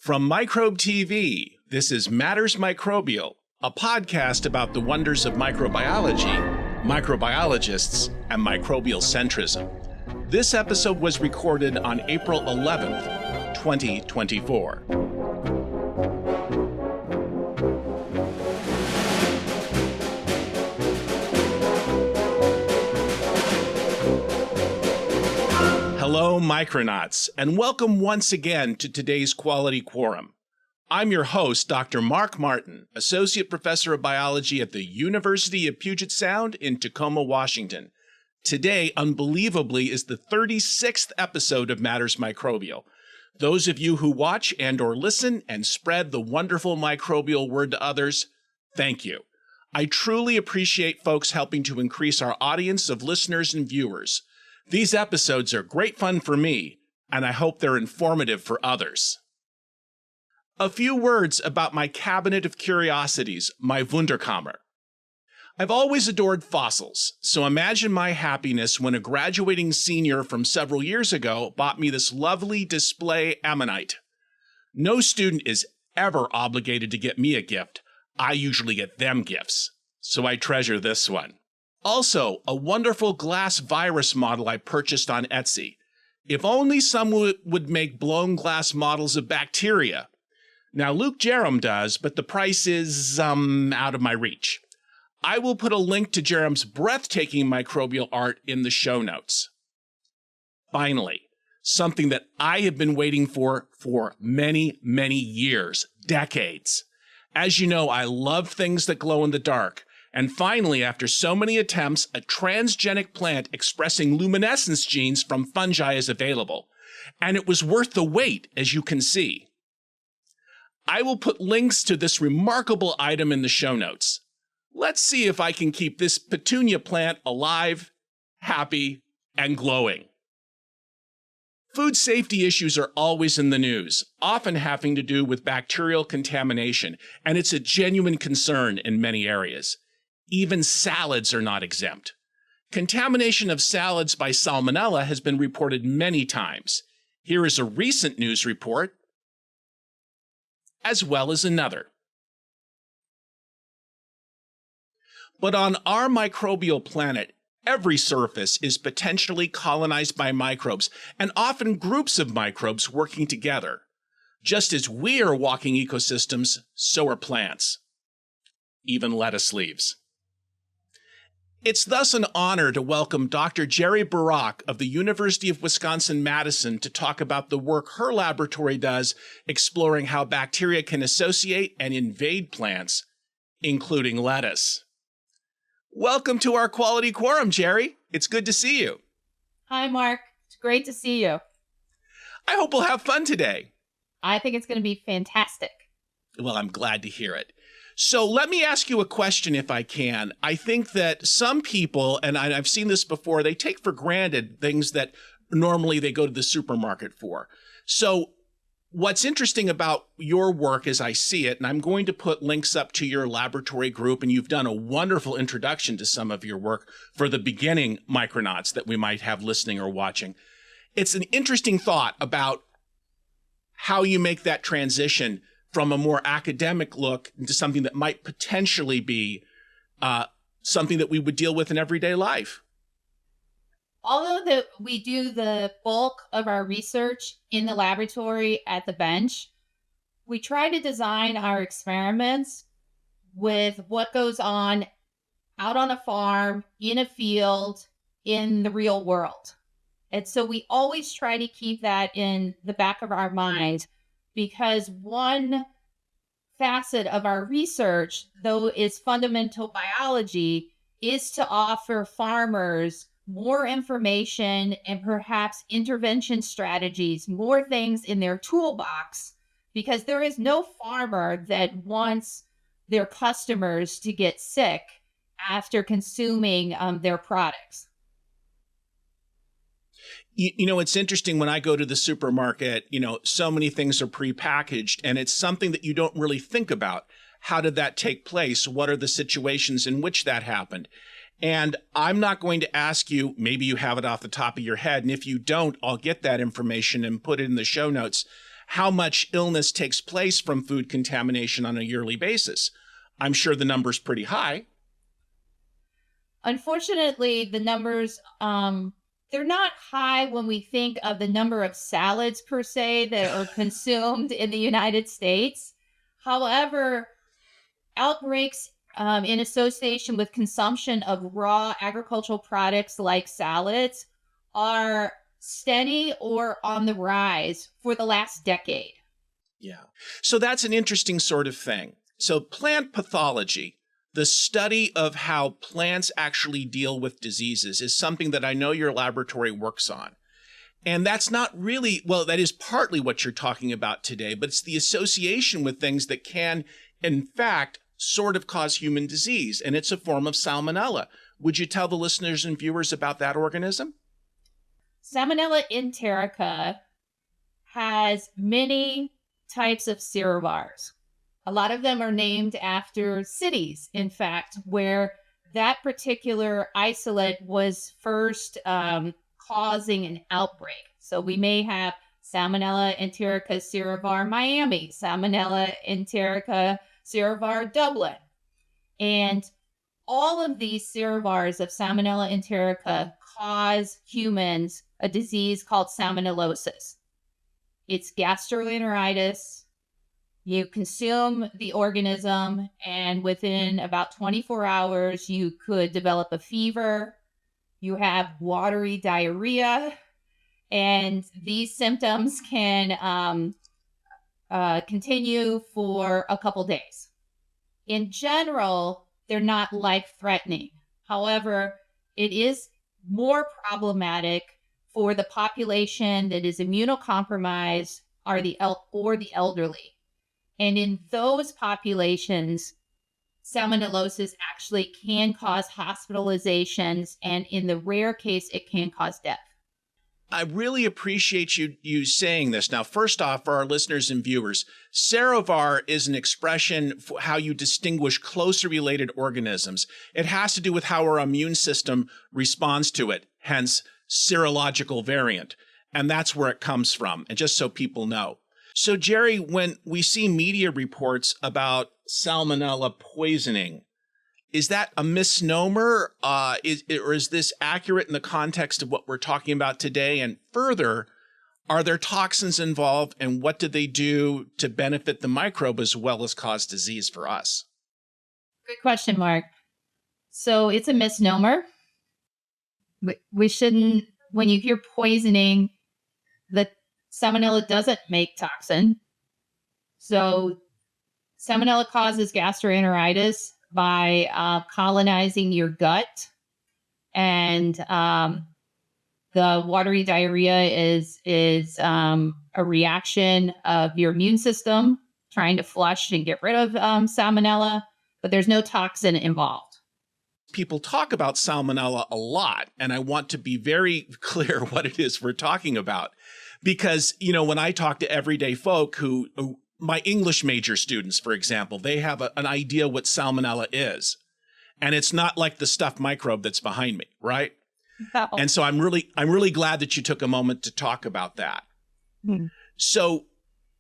From Microbe TV, this is Matters Microbial, a podcast about the wonders of microbiology, microbiologists, and microbial centrism. This episode was recorded on April 11th, 2024. Hello, Micronauts, and welcome once again to today's Quality Quorum. I'm your host, Dr. Mark Martin, Associate Professor of Biology at the University of Puget Sound in Tacoma, Washington. Today, unbelievably, is the 36th episode of Matters Microbial. Those of you who watch and or listen and spread the wonderful microbial word to others, thank you. I truly appreciate folks helping to increase our audience of listeners and viewers. These episodes are great fun for me, and I hope they're informative for others. A few words about my cabinet of curiosities, my Wunderkammer. I've always adored fossils, so imagine my happiness when a graduating senior from several years ago bought me this lovely display ammonite. No student is ever obligated to get me a gift. I usually get them gifts, so I treasure this one. Also, a wonderful glass virus model I purchased on Etsy. If only someone would make blown glass models of bacteria. Now, Luke Jerem does, but the price is, out of my reach. I will put a link to Jerem's breathtaking microbial art in the show notes. Finally, something that I have been waiting for many, many years, decades. As you know, I love things that glow in the dark. And finally, after so many attempts, a transgenic plant expressing luminescence genes from fungi is available. And it was worth the wait, as you can see. I will put links to this remarkable item in the show notes. Let's see if I can keep this petunia plant alive, happy, and glowing. Food safety issues are always in the news, often having to do with bacterial contamination, and it's a genuine concern in many areas. Even salads are not exempt. Contamination of salads by Salmonella has been reported many times. Here is a recent news report, as well as another. But on our microbial planet, every surface is potentially colonized by microbes, and often groups of microbes working together. Just as we are walking ecosystems, so are plants. Even lettuce leaves. It's thus an honor to welcome Dr. Jeri Barak of the University of Wisconsin Madison to talk about the work her laboratory does exploring how bacteria can associate and invade plants, including lettuce. Welcome to our Quality Quorum, Jeri. It's good to see you. Hi, Mark. It's great to see you. I hope we'll have fun today. I think it's going to be fantastic. Well, I'm glad to hear it. So let me ask you a question if I can. I think that some people, and I've seen this before, they take for granted things that normally they go to the supermarket for. So what's interesting about your work as I see it, and I'm going to put links up to your laboratory group, and you've done a wonderful introduction to some of your work for the beginning Micronauts that we might have listening or watching. It's an interesting thought about how you make that transition from a more academic look into something that might potentially be something that we would deal with in everyday life. Although we do the bulk of our research in the laboratory at the bench, we try to design our experiments with what goes on out on a farm, in a field, in the real world. And so we always try to keep that in the back of our mind, because one facet of our research, though is fundamental biology, is to offer farmers more information and perhaps intervention strategies, more things in their toolbox, because there is no farmer that wants their customers to get sick after consuming their products. You know, it's interesting when I go to the supermarket, so many things are prepackaged, and it's something that you don't really think about. How did that take place? What are the situations in which that happened? And I'm not going to ask you, maybe you have it off the top of your head, and if you don't, I'll get that information and put it in the show notes. how much illness takes place from food contamination on a yearly basis. I'm sure the number's pretty high. Unfortunately, the numbers, they're not high when we think of the number of salads per se that are consumed in the United States. However, outbreaks in association with consumption of raw agricultural products like salads are steady or on the rise for the last decade. Yeah. So that's an interesting sort of thing. So plant pathology, the study of how plants actually deal with diseases, is something that I know your laboratory works on. And that's not really, well, that is partly what you're talking about today, but it's the association with things that can, in fact, sort of cause human disease. And it's a form of Salmonella. Would you tell the listeners and viewers about that organism? Salmonella enterica has many types of serovars. A lot of them are named after cities, in fact, where that particular isolate was first causing an outbreak. So we may have Salmonella enterica serovar Miami, Salmonella enterica serovar Dublin. And all of these serovars of Salmonella enterica cause humans a disease called salmonellosis. It's gastroenteritis. You consume the organism, and within about 24 hours, you could develop a fever. You have watery diarrhea, and these symptoms can continue for a couple days. In general, they're not life-threatening. However, it is more problematic for the population that is immunocompromised or the elderly. And in those populations, salmonellosis actually can cause hospitalizations, and in the rare case, it can cause death. I really appreciate you saying this. Now, first off, for our listeners and viewers, serovar is an expression for how you distinguish closely related organisms. It has to do with how our immune system responds to it, hence serological variant. And that's where it comes from, and just so people know. So, Jeri, when we see media reports about salmonella poisoning, is that a misnomer? Or is this accurate in the context of what we're talking about today? And further, are there toxins involved, and what do they do to benefit the microbe as well as cause disease for us? Good question, Mark. So it's a misnomer. We shouldn't, when you hear poisoning, the Salmonella doesn't make toxin. So Salmonella causes gastroenteritis by colonizing your gut. And the watery diarrhea is a reaction of your immune system trying to flush and get rid of Salmonella, but there's no toxin involved. People talk about Salmonella a lot, and I want to be very clear what it is we're talking about. Because, when I talk to everyday folk who my English major students, for example, they have an idea what Salmonella is. And it's not like the stuffed microbe that's behind me, right? No. And so I'm really glad that you took a moment to talk about that. So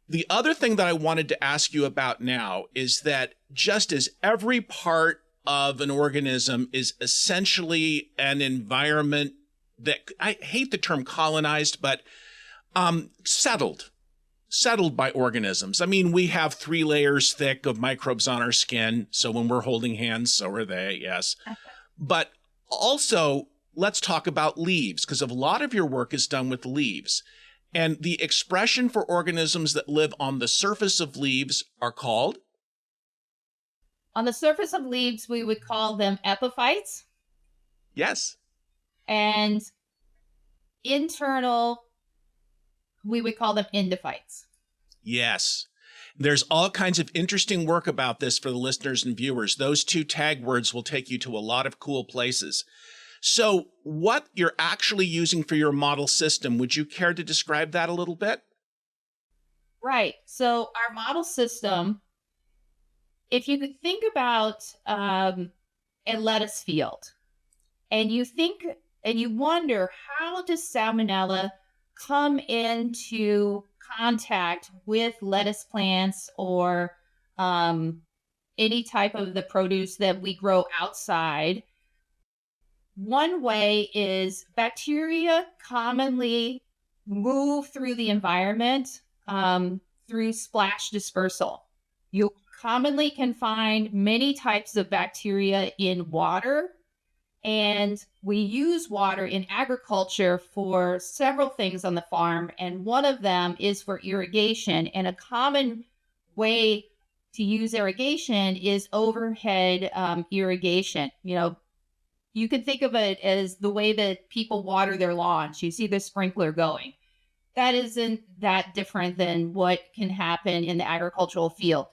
the other thing that I wanted to ask you about now is that just as every part of an organism is essentially an environment that, I hate the term colonized, but settled by organisms. I mean, we have 3 layers thick of microbes on our skin. So when we're holding hands, so are they, yes. But also, let's talk about leaves, because a lot of your work is done with leaves. And the expression for organisms that live on the surface of leaves are called? On the surface of leaves, we would call them epiphytes. Yes. And internal, we would call them endophytes. Yes. There's all kinds of interesting work about this for the listeners and viewers. Those 2 tag words will take you to a lot of cool places. So what you're actually using for your model system, would you care to describe that a little bit? Right. So our model system, if you could think about a lettuce field, and you think and you wonder, how does Salmonella come into contact with lettuce plants or any type of the produce that we grow outside. One way is bacteria commonly move through the environment through splash dispersal. You commonly can find many types of bacteria in water, and we use water in agriculture for several things on the farm, and one of them is for irrigation. And a common way to use irrigation is overhead irrigation. You can think of it as the way that people water their lawns. You see the sprinkler going. That isn't that different than what can happen in the agricultural field.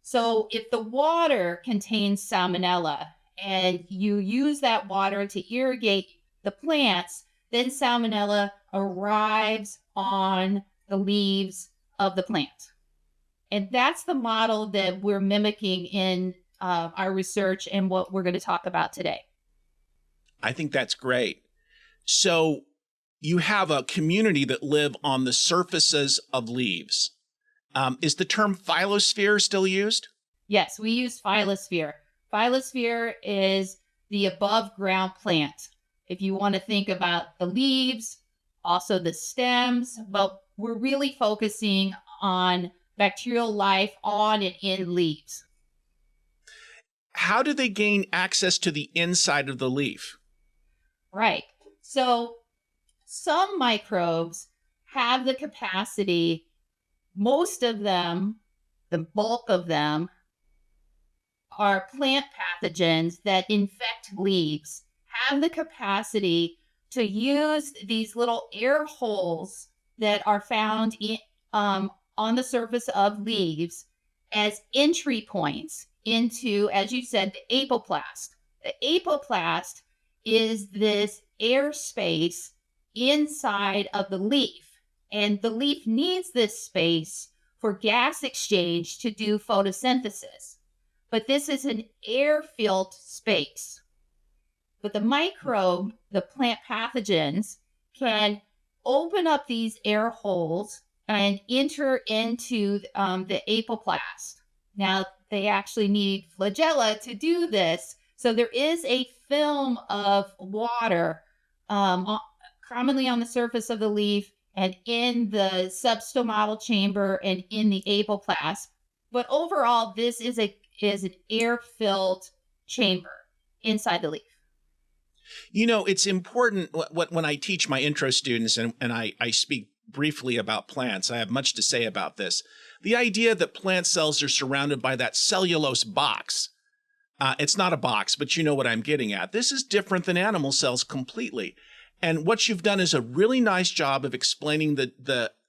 So if the water contains salmonella and you use that water to irrigate the plants, then salmonella arrives on the leaves of the plant. And that's the model that we're mimicking in our research and what we're going to talk about today. I think that's great. So you have a community that live on the surfaces of leaves. Is the term phylosphere still used? Yes, we use phylosphere. Phylosphere is the above ground plant. If you want to think about the leaves, also the stems, but we're really focusing on bacterial life on and in leaves. How do they gain access to the inside of the leaf? Right. So some microbes have the capacity, most of them, the bulk of them, are plant pathogens that infect leaves, have the capacity to use these little air holes that are found on the surface of leaves as entry points into, as you said, the apoplast. The apoplast is this air space inside of the leaf, and the leaf needs this space for gas exchange to do photosynthesis. But this is an air-filled space. But the microbe, the plant pathogens, can open up these air holes and enter into the apoplast. Now, they actually need flagella to do this. So there is a film of water commonly on the surface of the leaf and in the substomatal chamber and in the apoplast. But overall, this is an air-filled chamber inside the leaf. It's important when I teach my intro students and I speak briefly about plants. I have much to say about this. The idea that plant cells are surrounded by that cellulose box. It's not a box, but you know what I'm getting at. This is different than animal cells completely. And what you've done is a really nice job of explaining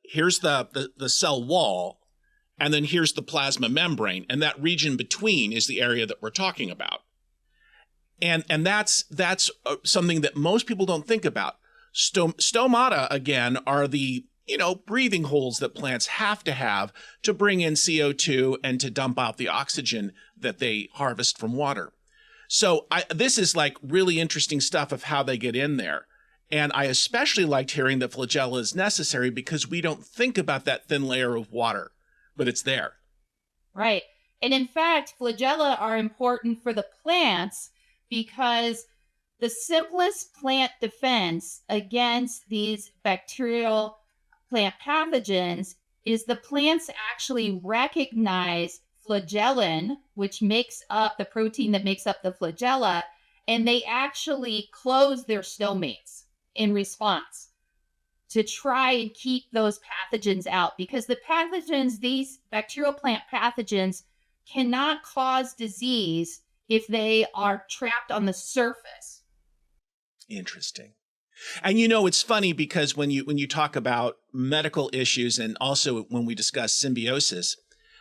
here's the cell wall, and then here's the plasma membrane, and that region between is the area that we're talking about. And that's something that most people don't think about. Stomata, again, are the breathing holes that plants have to bring in CO2 and to dump out the oxygen that they harvest from water. So this is like really interesting stuff of how they get in there. And I especially liked hearing that flagella is necessary because we don't think about that thin layer of water, but it's there. Right. And in fact, flagella are important for the plants because the simplest plant defense against these bacterial plant pathogens is the plants actually recognize flagellin, which makes up the protein that makes up the flagella, and they actually close their stomates in response to try and keep those pathogens out, because the pathogens, these bacterial plant pathogens, cannot cause disease if they are trapped on the surface. Interesting. And it's funny because when you talk about medical issues and also when we discuss symbiosis,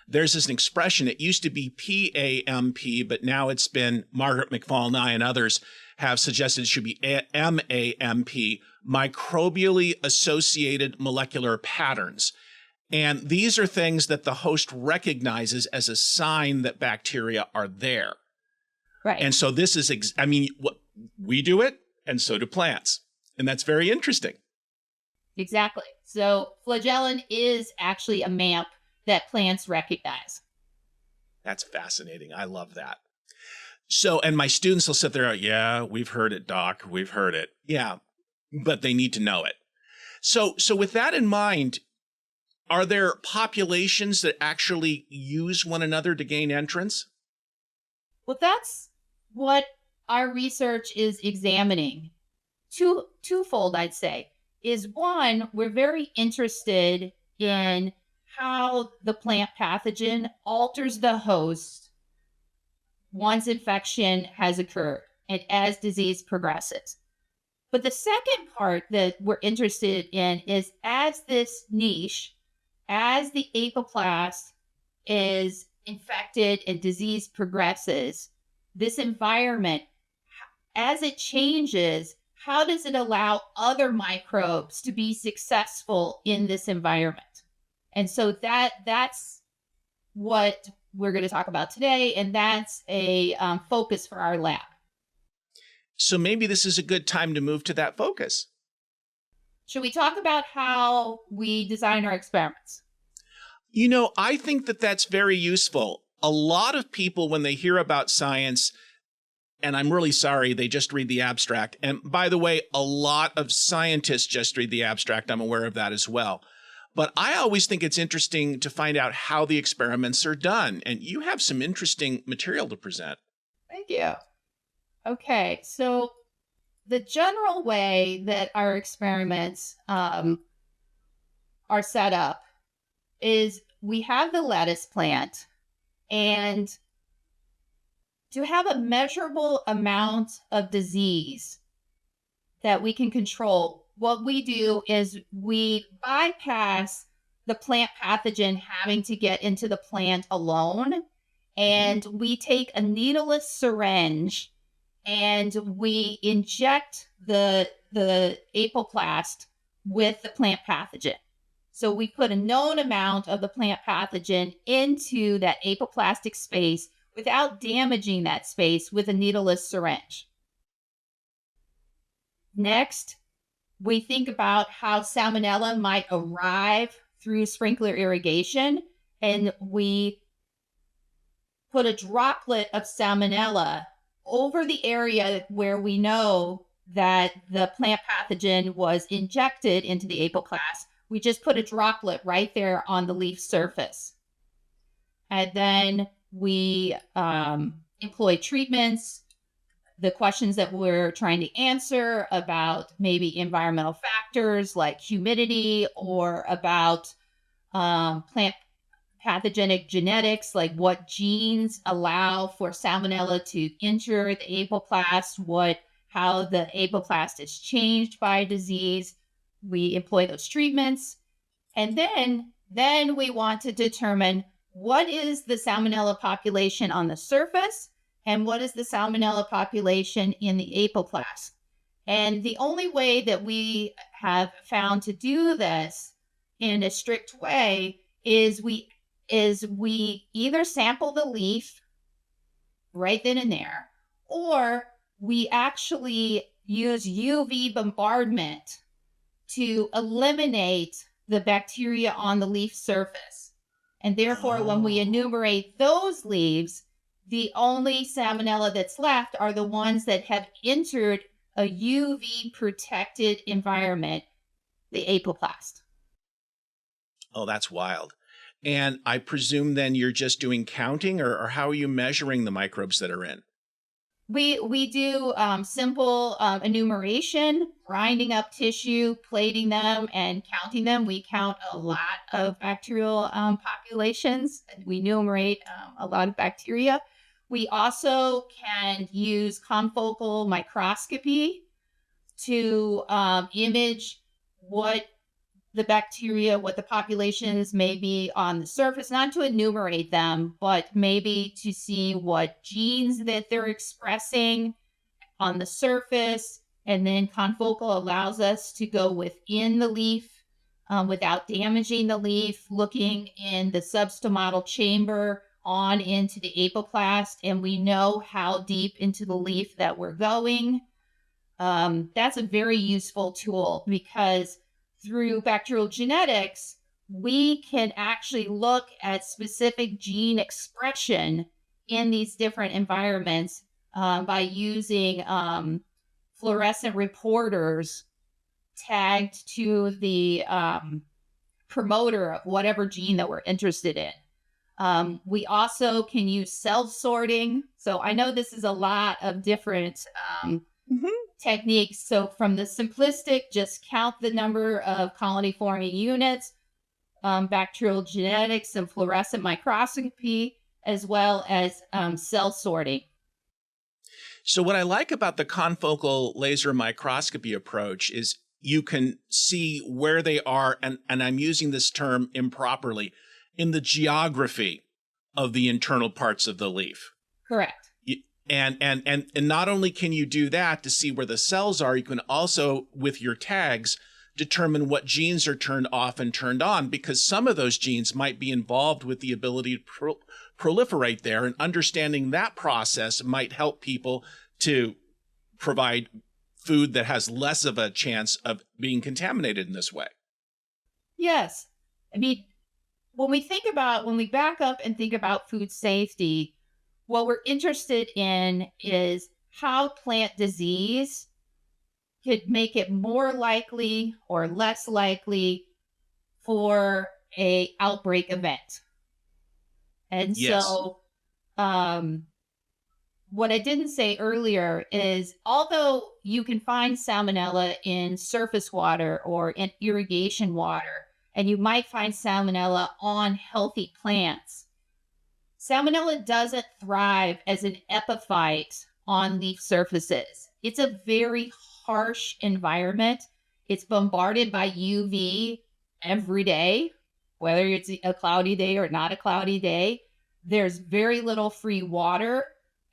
there's this expression. It used to be PAMP, but now it's been Margaret McFall-Nye and others have suggested it should be MAMP, microbially associated molecular patterns. And these are things that the host recognizes as a sign that bacteria are there. Right. And so this is, we do it, and so do plants. And that's very interesting. Exactly. So flagellin is actually a MAMP that plants recognize. That's fascinating. I love that. So, and my students will sit there, yeah, we've heard it, doc. We've heard it. Yeah, but they need to know it. So with that in mind, are there populations that actually use one another to gain entrance? Well, that's what our research is examining. Twofold, I'd say, is one, we're very interested in how the plant pathogen alters the host once infection has occurred and as disease progresses. But the second part that we're interested in is as this niche, as the apoplast is infected and disease progresses, this environment, as it changes, how does it allow other microbes to be successful in this environment? And so that's what we're going to talk about today, and that's a focus for our lab. So maybe this is a good time to move to that focus. Should we talk about how we design our experiments? I think that that's very useful. A lot of people, when they hear about science, and I'm really sorry, they just read the abstract. And by the way, a lot of scientists just read the abstract. I'm aware of that as well. But I always think it's interesting to find out how the experiments are done. And you have some interesting material to present. Thank you. Okay, so the general way that our experiments are set up is we have the lettuce plant, and to have a measurable amount of disease that we can control, what we do is we bypass the plant pathogen having to get into the plant alone, and we take a needleless syringe and we inject the apoplast with the plant pathogen. So we put a known amount of the plant pathogen into that apoplastic space without damaging that space with a needleless syringe. Next, we think about how Salmonella might arrive through sprinkler irrigation, and we put a droplet of Salmonella over the area where we know that the plant pathogen was injected into the apoplast. We just put a droplet right there on the leaf surface. And then we employ treatments, the questions that we're trying to answer about maybe environmental factors like humidity, or about plant pathogenic genetics, like what genes allow for Salmonella to enter the apoplast, how the apoplast is changed by disease. We employ those treatments. And then we want to determine what is the Salmonella population on the surface and what is the Salmonella population in the apoplast. And the only way that we have found to do this in a strict way is we either sample the leaf right then and there, or we actually use UV bombardment to eliminate the bacteria on the leaf surface. And therefore, when we enumerate those leaves, the only Salmonella that's left are the ones that have entered a UV protected environment, the apoplast. Oh, that's wild. And I presume then you're just doing counting, or how are you measuring the microbes that are in? We do simple enumeration, grinding up tissue, plating them, and counting them. We count a lot of bacterial populations. We enumerate a lot of bacteria. We also can use confocal microscopy to image what the bacteria, what the populations may be on the surface, not to enumerate them, but maybe to see what genes that they're expressing on the surface. And then confocal allows us to go within the leaf without damaging the leaf, looking in the substomatal chamber on into the apoplast, and we know how deep into the leaf that we're going. That's a very useful tool because through bacterial genetics, we can actually look at specific gene expression in these different environments by using fluorescent reporters tagged to the promoter of whatever gene that we're interested in. We also can use self-sorting. So I know this is a lot of different techniques. So from the simplistic, just count the number of colony-forming units, bacterial genetics and fluorescent microscopy, as well as cell sorting. So what I like about the confocal laser microscopy approach is you can see where they are, and I'm using this term improperly, in the geography of the internal parts of the leaf. Correct. And not only can you do that to see where the cells are, you can also, with your tags, determine what genes are turned off and turned on, because some of those genes might be involved with the ability to proliferate there, and understanding that process might help people to provide food that has less of a chance of being contaminated in this way. Yes. I mean, when we back up and think about food safety, what we're interested in is how plant disease could make it more likely or less likely for a outbreak event. And Yes. so what I didn't say earlier is, although you can find salmonella in surface water or in irrigation water, and you might find salmonella on healthy plants, salmonella doesn't thrive as an epiphyte on leaf surfaces. It's a very harsh environment. It's bombarded by UV every day, whether it's a cloudy day or not a cloudy day. There's very little free water,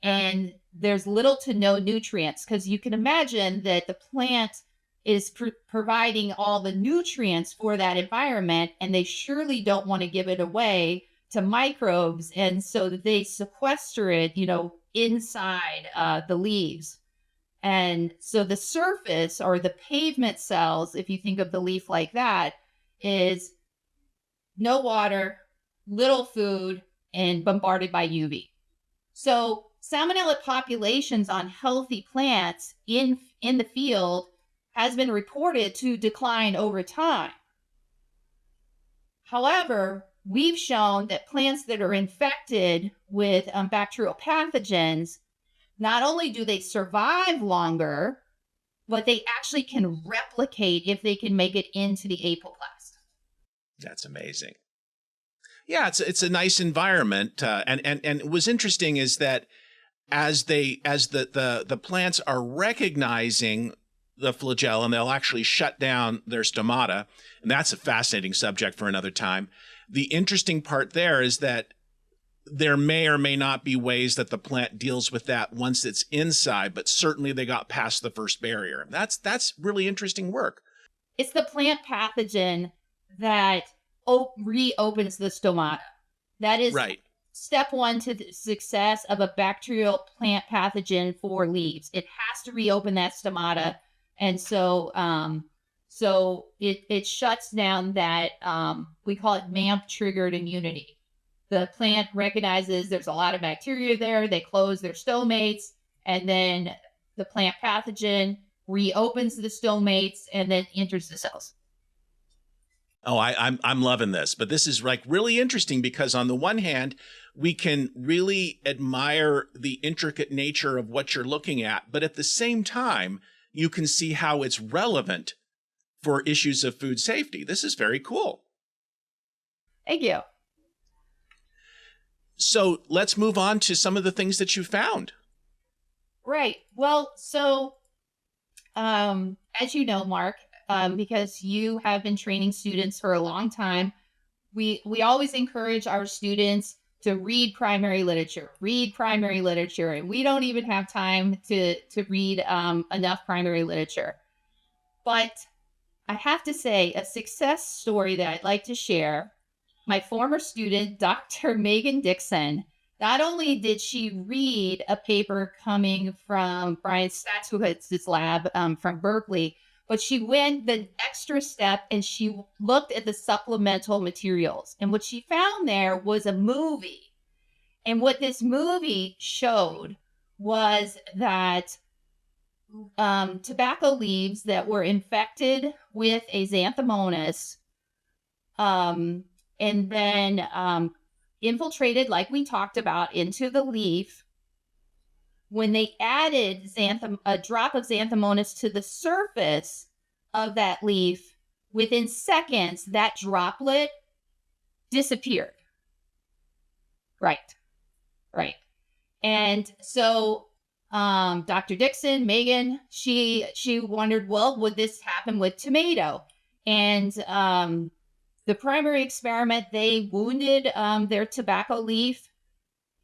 and there's little to no nutrients, because you can imagine that the plant is providing all the nutrients for that environment, and they surely don't want to give it away to microbes. And so they sequester it, inside the leaves. And so the surface, or the pavement cells, if you think of the leaf like that, is no water, little food, and bombarded by UV. So salmonella populations on healthy plants in the field has been reported to decline over time. However, we've shown that plants that are infected with bacterial pathogens, not only do they survive longer, but they actually can replicate if they can make it into the apoplast. That's amazing. Yeah, it's a nice environment, and what was interesting is that as the plants are recognizing the flagellum, they'll actually shut down their stomata, and that's a fascinating subject for another time. The interesting part there is that there may or may not be ways that the plant deals with that once it's inside, but certainly they got past the first barrier. That's really interesting work. It's the plant pathogen that reopens the stomata. That is right. Step one to the success of a bacterial plant pathogen for leaves. It has to reopen that stomata. And so it shuts down that, we call it MAMP triggered immunity. The plant recognizes there's a lot of bacteria there. They close their stomates, and then the plant pathogen reopens the stomates and then enters the cells. Oh, I'm loving this, but this is like really interesting because on the one hand, we can really admire the intricate nature of what you're looking at, but at the same time, you can see how it's relevant for issues of food safety. This is very cool. Thank you. So let's move on to some of the things that you found. Right. Well, so as you know, Mark, because you have been training students for a long time, we always encourage our students to read primary literature, and we don't even have time to read enough primary literature. But I have to say, a success story that I'd like to share, my former student, Dr. Megan Dixon, not only did she read a paper coming from Brian Statsuwitz's lab from Berkeley, But she went the extra step and she looked at the supplemental materials. And what she found there was a movie. And what this movie showed was that tobacco leaves that were infected with a xanthomonas and then infiltrated, like we talked about, into the leaf. When they added a drop of xanthomonas to the surface of that leaf, within seconds, that droplet disappeared. Right. And so Dr. Dixon, Megan, she wondered, well, would this happen with tomato? And the primary experiment, they wounded their tobacco leaf.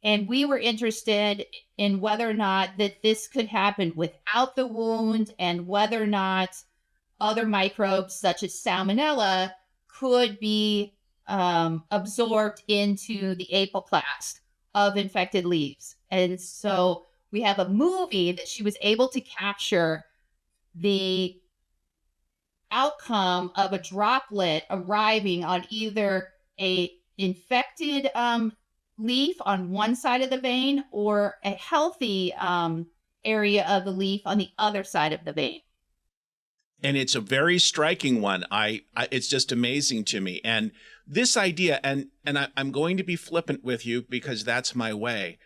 And we were interested in whether or not that this could happen without the wound and whether or not other microbes such as Salmonella could be absorbed into the apoplast of infected leaves. And so we have a movie that she was able to capture the outcome of a droplet arriving on either a infected leaf on one side of the vein or a healthy area of the leaf on the other side of the vein. And it's a very striking one. It's just amazing to me. And this idea, and I'm going to be flippant with you because that's my way.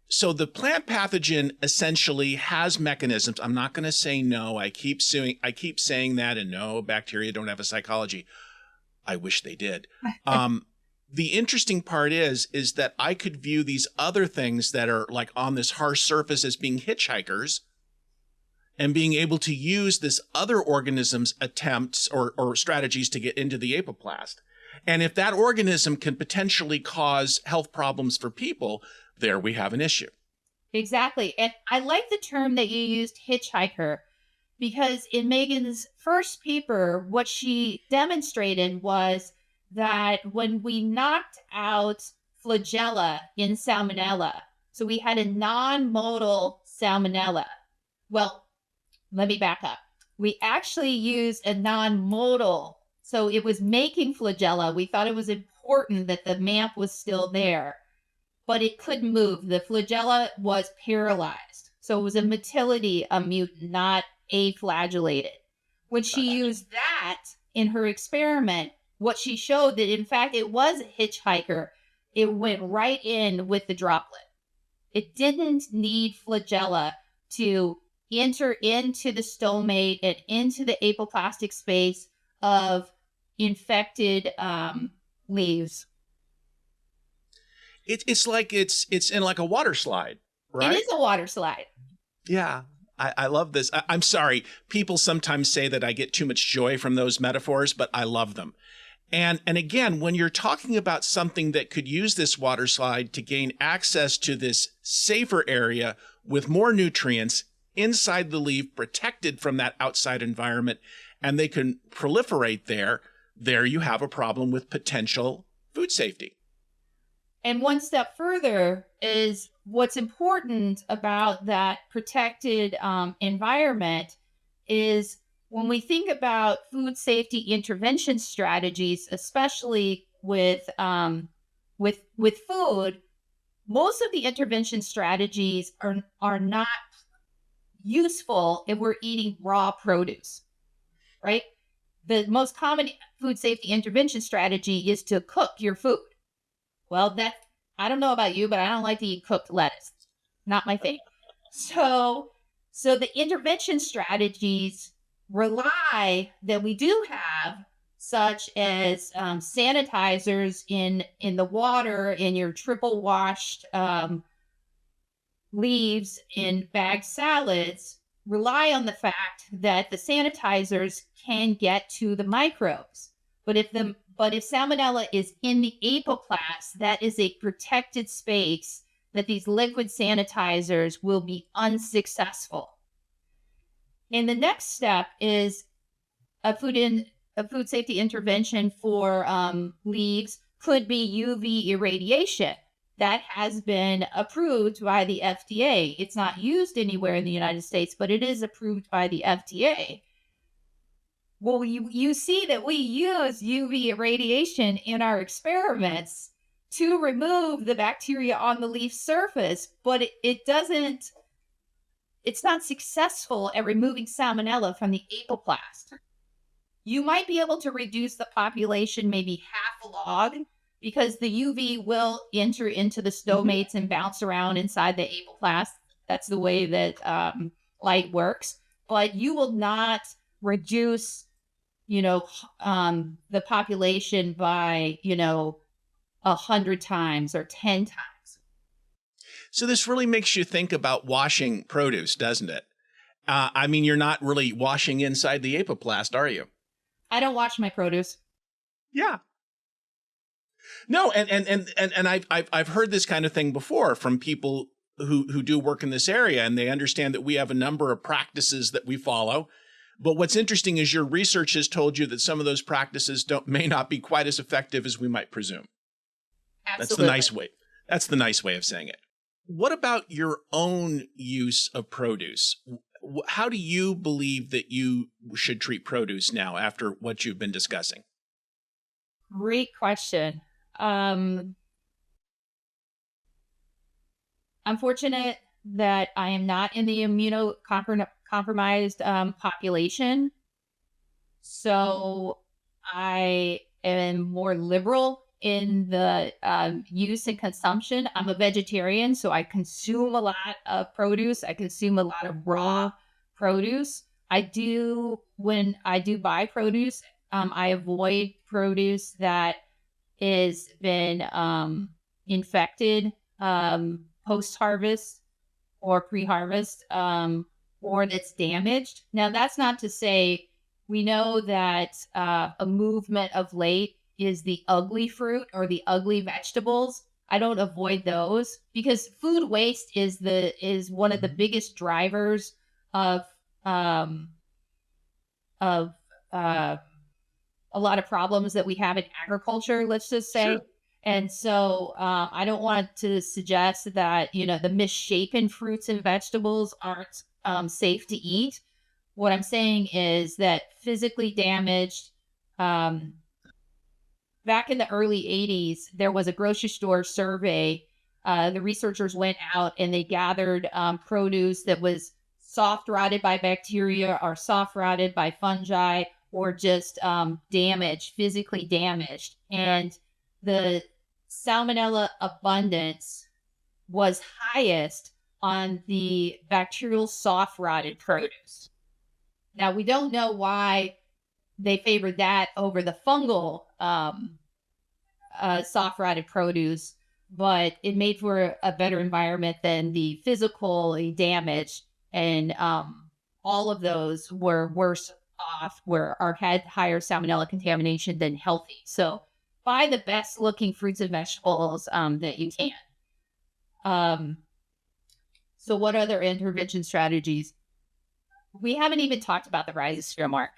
So the plant pathogen essentially has mechanisms. I'm not going to say no. I keep saying that, and no, bacteria don't have a psychology. I wish they did. The interesting part is that I could view these other things that are like on this harsh surface as being hitchhikers and being able to use this other organism's attempts or strategies to get into the apoplast. And if that organism can potentially cause health problems for people, there we have an issue. Exactly. And I like the term that you used, hitchhiker, because in Megan's first paper, what she demonstrated was that when we knocked out flagella in Salmonella, so we had a non-modal Salmonella. Well, let me back up. We actually used a non-modal, so it was making flagella. We thought it was important that the MAMP was still there, but it couldn't move. The flagella was paralyzed. So it was a motility, a mutant, not aflagellated. When she used that in her experiment, what she showed that in fact it was a hitchhiker. It went right in with the droplet. It didn't need flagella to enter into the stomate and into the apoplastic space of infected leaves. It's like it's in like a water slide, right? It is a water slide. Yeah. I love this. I'm sorry. People sometimes say that I get too much joy from those metaphors, but I love them. And again, when you're talking about something that could use this water slide to gain access to this safer area with more nutrients inside the leaf, protected from that outside environment, and they can proliferate there you have a problem with potential food safety. And one step further is what's important about that protected environment is when we think about food safety intervention strategies, especially with food, most of the intervention strategies are not useful if we're eating raw produce, right? The most common food safety intervention strategy is to cook your food. Well, I don't know about you, but I don't like to eat cooked lettuce. Not my thing. So the intervention strategies that we do have, such as sanitizers in the water, in your triple washed leaves in bagged salads, rely on the fact that the sanitizers can get to the microbes. But if Salmonella is in the apoplast, that is a protected space that these liquid sanitizers will be unsuccessful. And the next step is a food safety intervention for leaves could be UV irradiation. that has been approved by the FDA. It's not used anywhere in the United States, but it is approved by the FDA. Well, you see that we use UV radiation in our experiments to remove the bacteria on the leaf surface, but it's not successful at removing Salmonella from the apoplast. You might be able to reduce the population maybe half a log because the UV will enter into the stomates and bounce around inside the apoplast. That's the way that light works. But you will not reduce, the population by, 100 times or 10 times. So this really makes you think about washing produce, doesn't it? You're not really washing inside the apoplast, are you? I don't wash my produce. Yeah. No, and I've heard this kind of thing before from people who do work in this area, and they understand that we have a number of practices that we follow. But what's interesting is your research has told you that some of those practices may not be quite as effective as we might presume. Absolutely. That's the nice way. That's the nice way of saying it. What about your own use of produce? How do you believe that you should treat produce now after what you've been discussing? Great question. I'm fortunate that I am not in the immunocompromised population. So I am more liberal in the use and consumption. I'm a vegetarian, so I consume a lot of produce. I consume a lot of raw produce. When I do buy produce, I avoid produce that has been infected post-harvest or pre-harvest, or that's damaged. Now, that's not to say we know that a movement of late is the ugly fruit or the ugly vegetables. I don't avoid those because food waste is one of the biggest drivers of a lot of problems that we have in agriculture, let's just say. Sure. And so I don't want to suggest that, the misshapen fruits and vegetables aren't safe to eat. What I'm saying is that physically damaged, back in the early 80s, there was a grocery store survey. The researchers went out and they gathered produce that was soft rotted by bacteria or soft rotted by fungi or just damaged, physically damaged. And the Salmonella abundance was highest on the bacterial soft rotted produce. Now, we don't know why they favored that over the fungal soft rotted produce, but it made for a better environment than the physically damaged. And all of those were worse off, had higher Salmonella contamination than healthy. So buy the best looking fruits and vegetables that you can. So what other intervention strategies? We haven't even talked about the rhizosphere, Mark.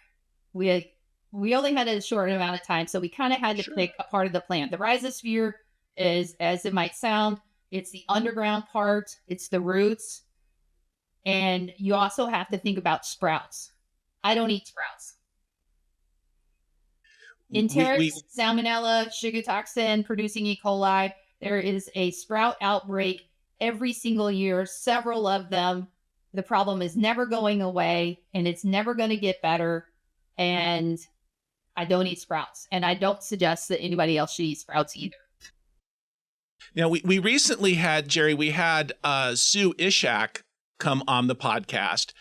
We only had a short amount of time, so we kind of had to pick a part of the plant. The rhizosphere is, as it might sound, it's the underground part, it's the roots, and you also have to think about sprouts. I don't eat sprouts. Enteric Salmonella, sugar toxin producing E. coli, there is a sprout outbreak every single year, several of them. The problem is never going away, and it's never going to get better. And I don't eat sprouts, and I don't suggest that anybody else should eat sprouts either. Now, we recently had, Jeri, Sue Ishak come on the podcast,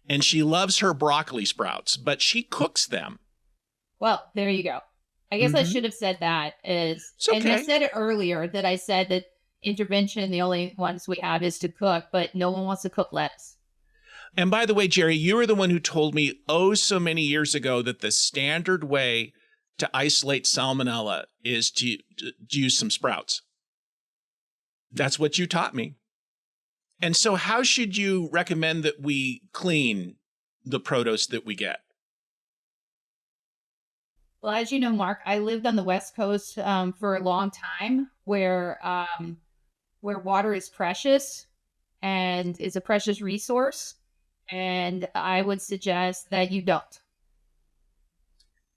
and she loves her broccoli sprouts, but she cooks them. Well, there you go. I guess I should have said that. And I said it earlier that I said that intervention, the only ones we have is to cook, but no one wants to cook lettuce. And by the way, Jeri, you were the one who told me so many years ago that the standard way to isolate Salmonella is to use some sprouts. That's what you taught me. And so how should you recommend that we clean the produce that we get? Well, as you know, Mark, I lived on the West Coast for a long time where where water is precious and is a precious resource. And I would suggest that you don't.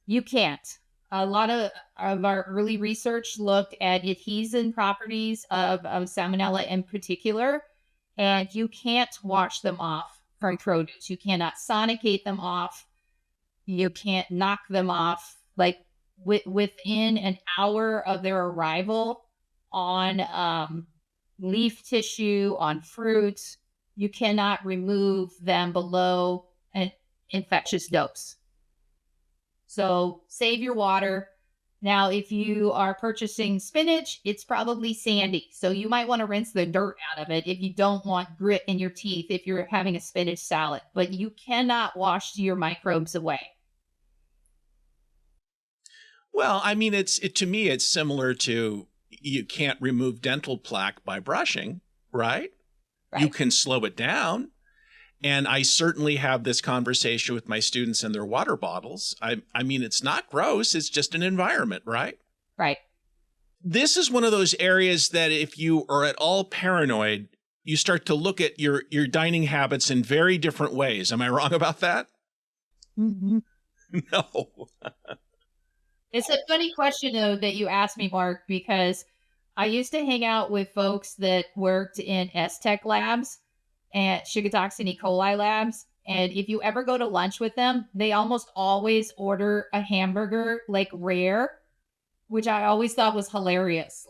You can't. A lot of our early research looked at adhesion properties of Salmonella in particular, and you can't wash them off from produce. You cannot sonicate them off. You can't knock them off. Like within an hour of their arrival on leaf tissue, on fruits, you cannot remove them below an infectious dose. So save your water. Now, if you are purchasing spinach, it's probably sandy. So you might want to rinse the dirt out of it if you don't want grit in your teeth if you're having a spinach salad. But you cannot wash your microbes away. Well, I mean, to me, it's similar to you can't remove dental plaque by brushing, right? You can slow it down. And I certainly have this conversation with my students and their water bottles. I mean, it's not gross. It's just an environment, right? Right. This is one of those areas that if you are at all paranoid, you start to look at your dining habits in very different ways. Am I wrong about that? Mm-hmm. No. It's a funny question, though, that you asked me, Mark, because I used to hang out with folks that worked in S-Tech labs and Shigatoxin E. coli labs. And if you ever go to lunch with them, they almost always order a hamburger, like rare, which I always thought was hilarious.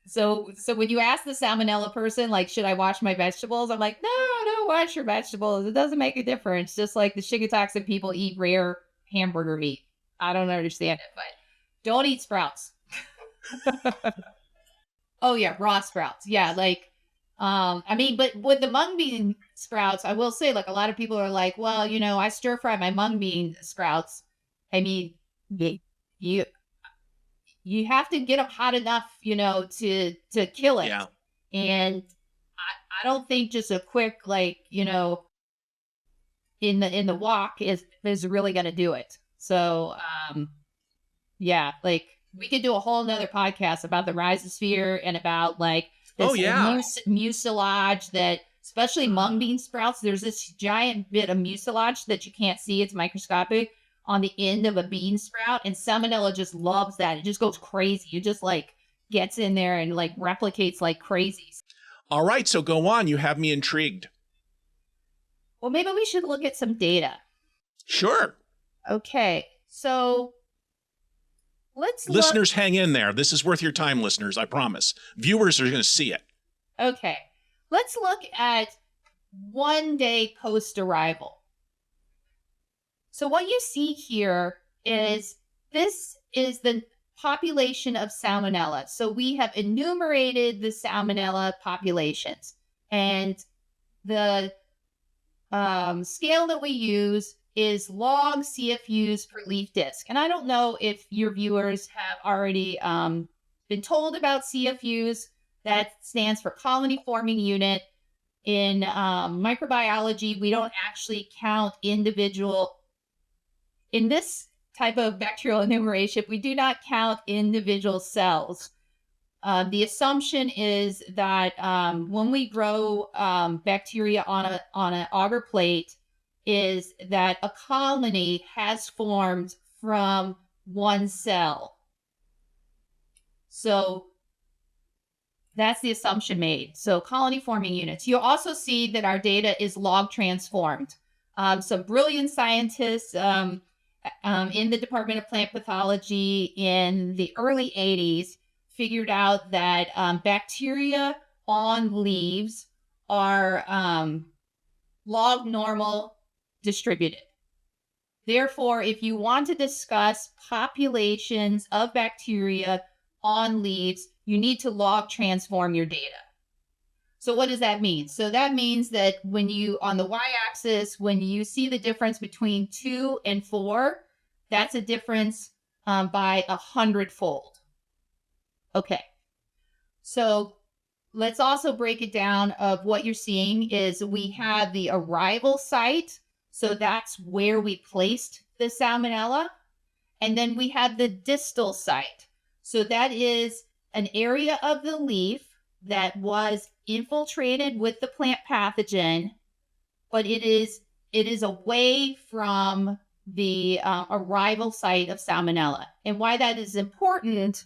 So when you ask the salmonella person, like, should I wash my vegetables? I'm like, no, don't wash your vegetables. It doesn't make a difference. Just like the Shigatoxin people eat rare hamburger meat. I don't understand it, but don't eat sprouts. Oh yeah, raw sprouts. Yeah, I mean, but with the mung bean sprouts, I will say, like, a lot of people are like, well, I stir fry my mung bean sprouts. I mean, you have to get them hot enough, to kill it. Yeah. And I don't think just a quick, in the wok is really going to do it. So, yeah, we could do a whole nother podcast about the rhizosphere and about this mucilage that, especially mung bean sprouts, there's this giant bit of mucilage that you can't see. It's microscopic on the end of a bean sprout. And Salmonella just loves that. It just goes crazy. It just gets in there and replicates like crazy. All right. So go on. You have me intrigued. Well, maybe we should look at some data. Sure. Okay. So listeners, hang in there. This is worth your time, listeners. I promise. Viewers are going to see it. Okay. Let's look at 1 day post-arrival. So what you see here is this is the population of Salmonella. So we have enumerated the Salmonella populations. And the scale that we use is log CFUs per leaf disc. And I don't know if your viewers have already been told about CFUs. That stands for colony forming unit. In microbiology, we don't actually count in this type of bacterial enumeration, we do not count individual cells. The assumption is that when we grow bacteria on an agar plate, is that a colony has formed from one cell. So that's the assumption made. So colony forming units. You'll also see that our data is log transformed. Some brilliant scientists in the Department of Plant Pathology in the early 80s figured out that bacteria on leaves are log normal distributed. Therefore, if you want to discuss populations of bacteria on leaves, you need to log transform your data. So what does that mean? So that means that when you, on the y-axis, when you see the difference between 2 and 4, that's a difference by 100-fold. Okay. So let's also break it down of what you're seeing is we have the arrival site. So that's where we placed the Salmonella. And then we have the distal site. So that is an area of the leaf that was infiltrated with the plant pathogen, but it is away from the arrival site of Salmonella. And why that is important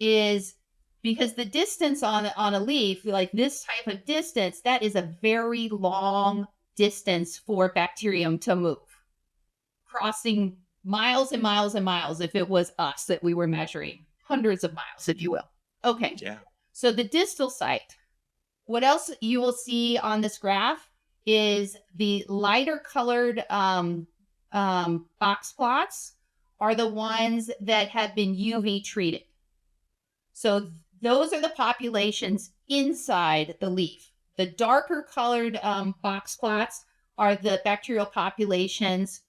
is because the distance on a leaf, like this type of distance, that is a very long distance for bacterium to move, crossing miles and miles and miles if it was us that we were measuring, hundreds of miles, if you will. Okay. Yeah. So the distal site, what else you will see on this graph is the lighter colored box plots are the ones that have been UV treated. So those are the populations inside the leaf. The darker colored box plots are the bacterial populations,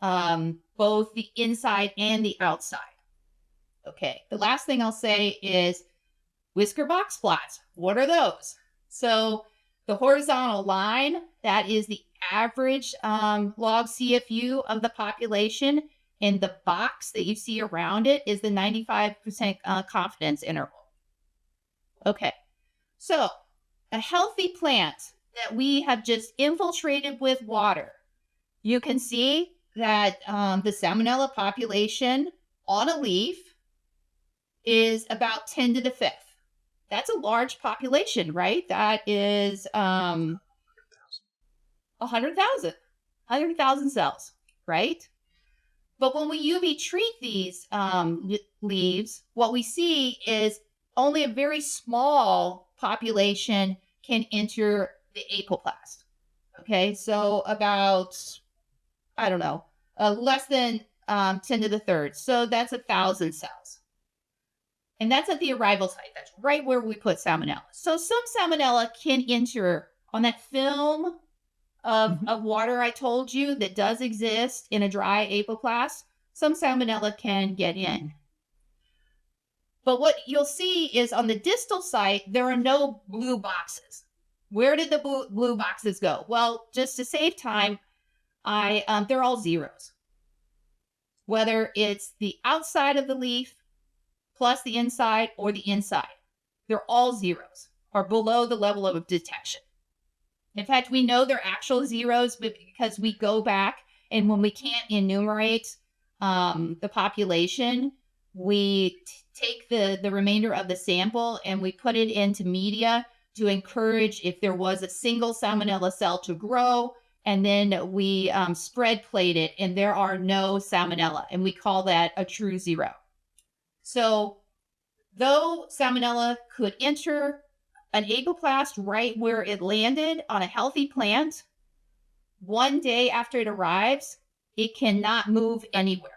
both the inside and the outside. Okay, the last thing I'll say is whisker box plots. What are those? So the horizontal line, that is the average log CFU of the population, and the box that you see around it is the 95% confidence interval. Okay, so a healthy plant that we have just infiltrated with water, you can see that the Salmonella population on a leaf is about 10 to the 5th. That's a large population, right? That is 100,000 cells, right? But when we UV treat these leaves, what we see is only a very small population can enter the apoplast. Okay, so about, I don't know, less than 10 to the 3rd. So that's 1,000 cells. And that's at the arrival site. That's right where we put Salmonella. So some Salmonella can enter on that film of water I told you that does exist in a dry apoplast. Some Salmonella can get in. But what you'll see is on the distal site, there are no blue boxes. Where did the blue boxes go? Well, just to save time, they're all zeros. Whether it's the outside of the leaf plus the inside or the inside, they're all zeros or below the level of detection. In fact, we know they're actual zeros because we go back and when we can't enumerate the population, we take the remainder of the sample and we put it into media to encourage if there was a single Salmonella cell to grow, and then we spread plate it and there are no Salmonella, and we call that a true zero. So though Salmonella could enter an apoplast right where it landed on a healthy plant, one day after it arrives, it cannot move anywhere.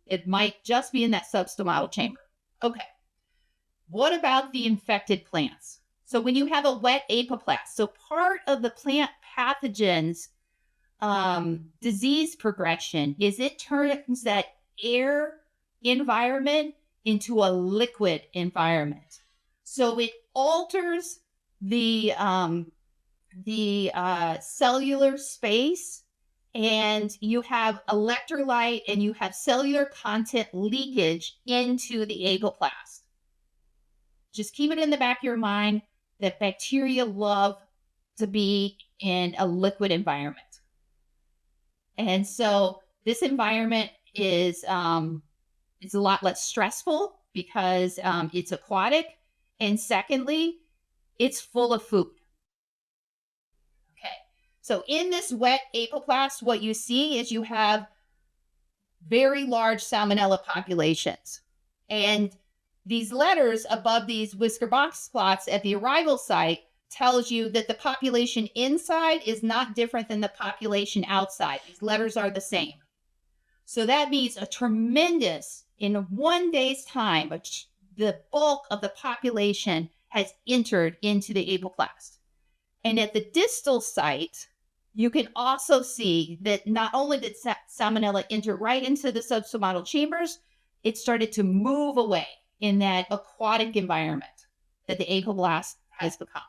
It might just be in that substomatal chamber. Okay. What about the infected plants? So when you have a wet apoplast, so part of the plant pathogens disease progression is it turns that air environment into a liquid environment. So it alters the cellular space, and you have electrolyte and you have cellular content leakage into the apoplast. Just keep it in the back of your mind that bacteria love to be in a liquid environment. And so this environment is it's a lot less stressful because it's aquatic. And secondly, it's full of food. Okay. So in this wet apoplast, what you see is you have very large Salmonella populations. And these letters above these whisker box plots at the arrival site tells you that the population inside is not different than the population outside. These letters are the same. So that means a tremendous, in 1 day's time, the bulk of the population has entered into the apoplast. And at the distal site, you can also see that not only did Salmonella enter right into the substomatal chambers, it started to move away in that aquatic environment that the apoplast has become.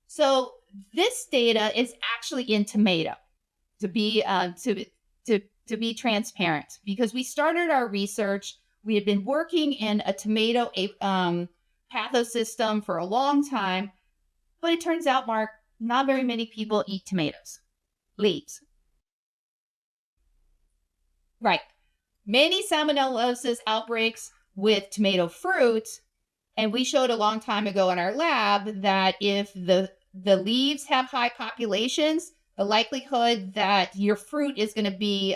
So this data is actually in tomato, to be transparent, because we started our research We had been working in a tomato pathosystem for a long time, but it turns out, Mark, not very many people eat tomatoes, leaves. Right. Many salmonellosis outbreaks with tomato fruit. And we showed a long time ago in our lab that if the leaves have high populations, the likelihood that your fruit is going to be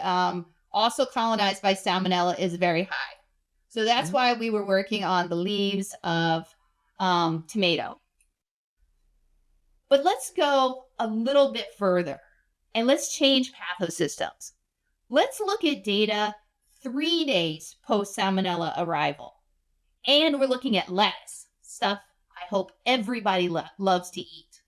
also colonized by Salmonella is very high. So that's why we were working on the leaves of tomato. But let's go a little bit further and let's change pathosystems. Let's look at data 3 days post Salmonella arrival. And we're looking at lettuce, stuff I hope everybody loves to eat.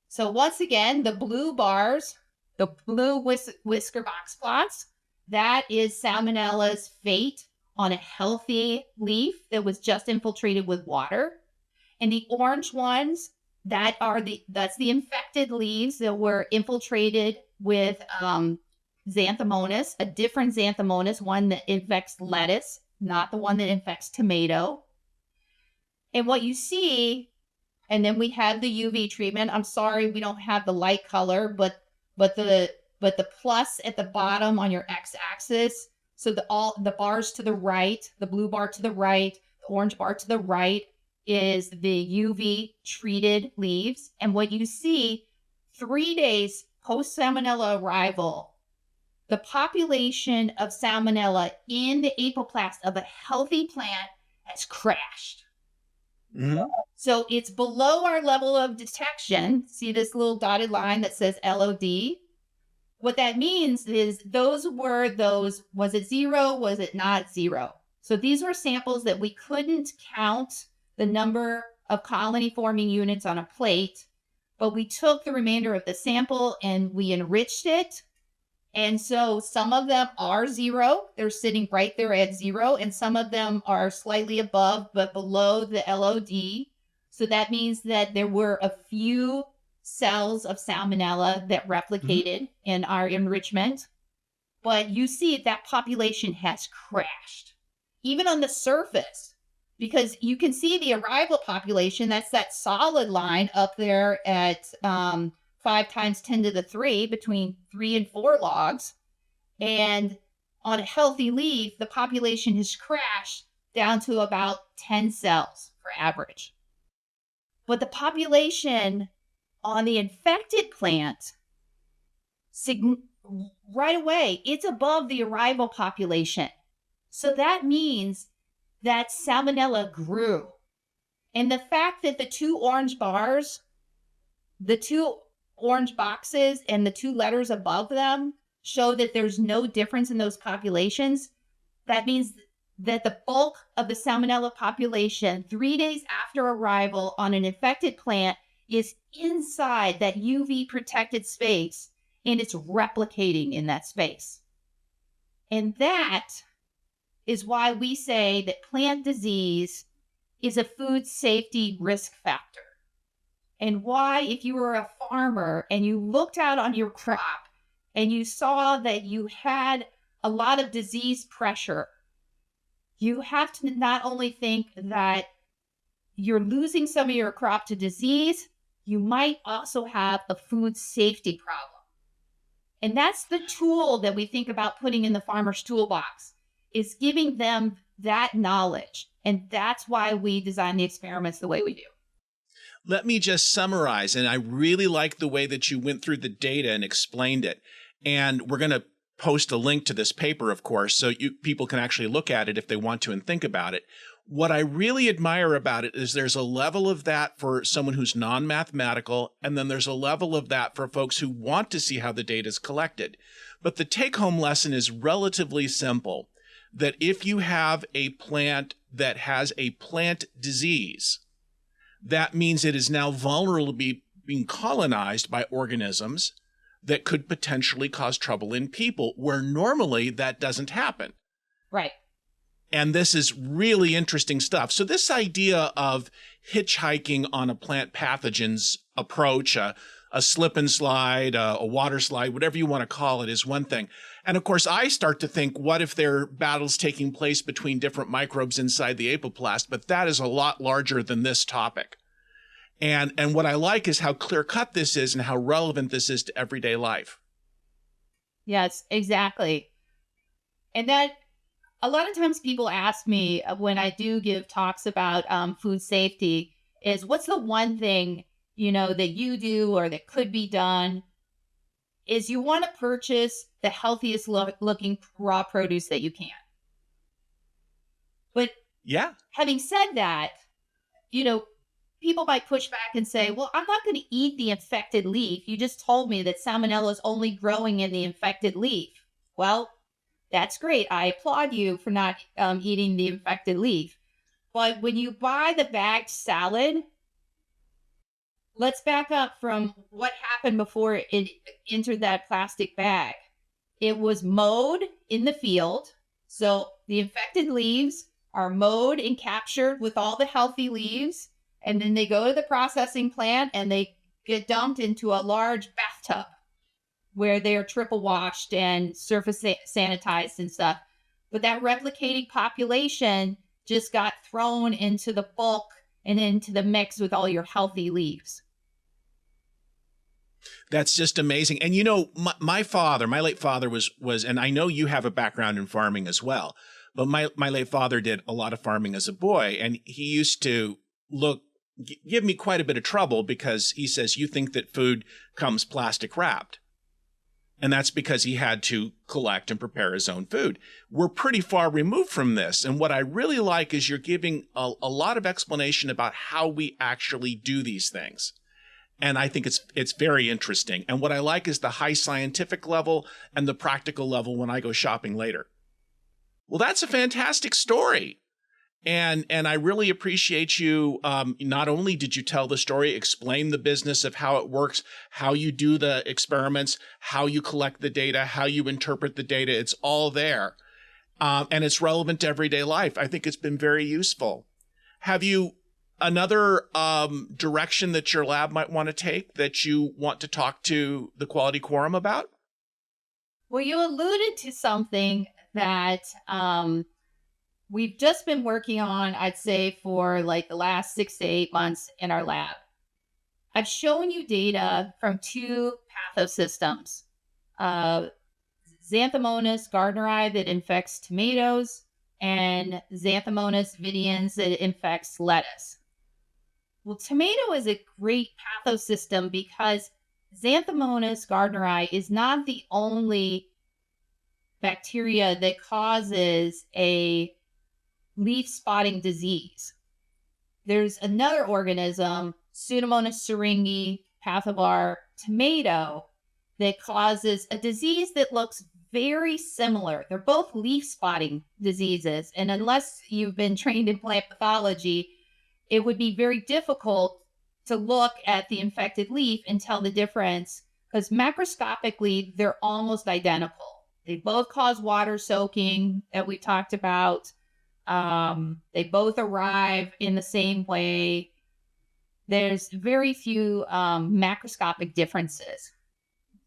So once again, the blue bars, the blue whisker box plots, that is Salmonella's fate on a healthy leaf that was just infiltrated with water. And the orange ones, that's the infected leaves that were infiltrated with Xanthomonas, a different Xanthomonas, one that infects lettuce, not the one that infects tomato. And what you see, and then we have the UV treatment. I'm sorry we don't have the light color, but the plus at the bottom on your x-axis, so the bars to the right, the blue bar to the right, the orange bar to the right is the UV treated leaves. And what you see 3 days post Salmonella arrival, the population of Salmonella in the apoplast of a healthy plant has crashed. Mm-hmm. So it's below our level of detection. See this little dotted line that says LOD? What that means is was it 0? Was it not 0? So these were samples that we couldn't count the number of colony forming units on a plate, but we took the remainder of the sample and we enriched it. And so some of them are 0. They're sitting right there at 0. And some of them are slightly above, but below the LOD. So that means that there were a few cells of Salmonella that replicated in our enrichment. But you see that population has crashed, even on the surface, because you can see the arrival population. That's that solid line up there at 5 times 10 to the 3, between 3 and 4 logs. And on a healthy leaf, the population has crashed down to about 10 cells for average. But the population on the infected plant, right away, it's above the arrival population. So that means that Salmonella grew. And the fact that the 2 orange bars, the 2 orange boxes and the 2 letters above them show that there's no difference in those populations, that means that the bulk of the Salmonella population 3 days after arrival on an infected plant is inside that UV protected space, and it's replicating in that space. And that is why we say that plant disease is a food safety risk factor. And why, if you were a farmer and you looked out on your crop and you saw that you had a lot of disease pressure, you have to not only think that you're losing some of your crop to disease, you might also have a food safety problem. And that's the tool that we think about putting in the farmer's toolbox, is giving them that knowledge. And that's why we design the experiments the way we do. Let me just summarize, and I really like the way that you went through the data and explained it. And we're going to post a link to this paper, of course, so people can actually look at it if they want to and think about it. What I really admire about it is there's a level of that for someone who's non-mathematical, and then there's a level of that for folks who want to see how the data is collected. But the take-home lesson is relatively simple, that if you have a plant that has a plant disease, that means it is now vulnerable to being colonized by organisms that could potentially cause trouble in people, where normally that doesn't happen. Right. And this is really interesting stuff. So this idea of hitchhiking on a plant pathogens approach, a slip and slide, a water slide, whatever you want to call it, is one thing. And of course, I start to think, what if there are battles taking place between different microbes inside the apoplast? But that is a lot larger than this topic. And what I like is how clear-cut this is and how relevant this is to everyday life. Yes, exactly. And that a lot of times people ask me when I do give talks about food safety is what's the one thing, that you do or that could be done is you want to purchase the healthiest looking raw produce that you can. But yeah, having said that, people might push back and say, well, I'm not going to eat the infected leaf. You just told me that Salmonella is only growing in the infected leaf. Well, that's great. I applaud you for not eating the infected leaf. But when you buy the bagged salad, let's back up from what happened before it entered that plastic bag. It was mowed in the field. So the infected leaves are mowed and captured with all the healthy leaves. And then they go to the processing plant and they get dumped into a large bathtub where they are triple washed and surface sanitized and stuff. But that replicating population just got thrown into the bulk and into the mix with all your healthy leaves. That's just amazing. And my father, my late father was, and I know you have a background in farming as well, but my late father did a lot of farming as a boy, and he used to give me quite a bit of trouble because he says, you think that food comes plastic wrapped. And that's because he had to collect and prepare his own food. We're pretty far removed from this. And what I really like is you're giving a lot of explanation about how we actually do these things. And I think it's very interesting. And what I like is the high scientific level and the practical level when I go shopping later. Well, that's a fantastic story. And I really appreciate you. Not only did you tell the story, explain the business of how it works, how you do the experiments, how you collect the data, how you interpret the data. It's all there. And it's relevant to everyday life. I think it's been very useful. Have you another direction that your lab might want to take that you want to talk to the Quality Quorum about? Well, you alluded to something that we've just been working on, I'd say, for like the last 6 to 8 months in our lab. I've shown you data from 2 pathosystems, Xanthomonas gardneri that infects tomatoes and Xanthomonas vidians that infects lettuce. Well, tomato is a great pathosystem because Xanthomonas gardneri is not the only bacteria that causes a leaf spotting disease. There's another organism, Pseudomonas syringae, pathovar tomato, that causes a disease that looks very similar. They're both leaf spotting diseases. And unless you've been trained in plant pathology, it would be very difficult to look at the infected leaf and tell the difference because macroscopically, they're almost identical. They both cause water soaking that we talked about. They both arrive in the same way. There's very few macroscopic differences.